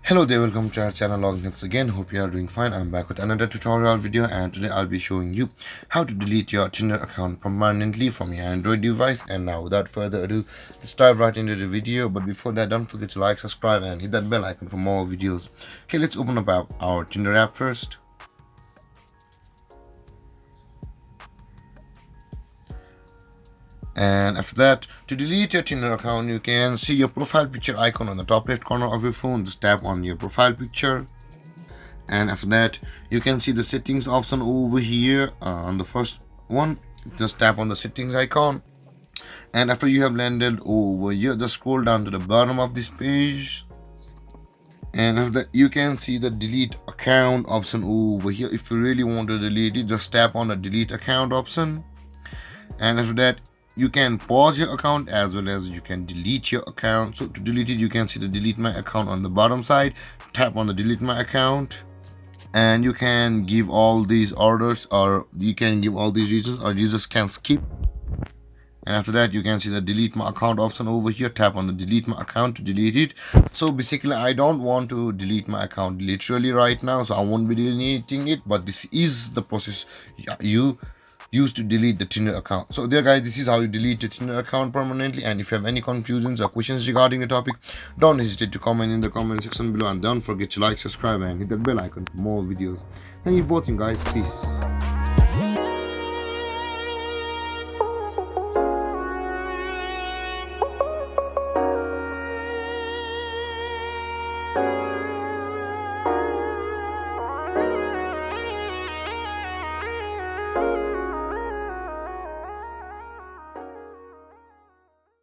Hello there, welcome to our channel once again. Hope you are doing fine. I'm back with another tutorial video, and today I'll be showing you how to delete your Tinder account permanently from your Android device. And now without further ado, let's dive right into the video. But before that, don't forget to like, subscribe and hit that bell icon for more videos. Okay, let's open up our Tinder app first. And after that, to delete your Tinder account, you can see your profile picture icon on the top left corner of your phone. Just tap on your profile picture, and after that you can see the settings option over here on the first one. Just tap on the settings icon, and after you have landed over here, just scroll down to the bottom of this page, and after that you can see the delete account option over here. If you really want to delete it, just tap on the delete account option, and after that you can pause your account as well as you can delete your account. So to delete it, you can see the delete my account on the bottom side. Tap on the delete my account, and you can give all these orders, or you can give all these reasons, or you just can skip. And after that you can see the delete my account option over here. Tap on the delete my account to delete it. So basically I don't want to delete my account literally right now, so I won't be deleting it, but this is the process you use to delete the Tinder account. So there guys, this is how you delete the Tinder account permanently. And if you have any confusions or questions regarding the topic, don't hesitate to comment in the comment section below, and don't forget to like, subscribe and hit that bell icon for more videos. Thank you for watching guys. Peace.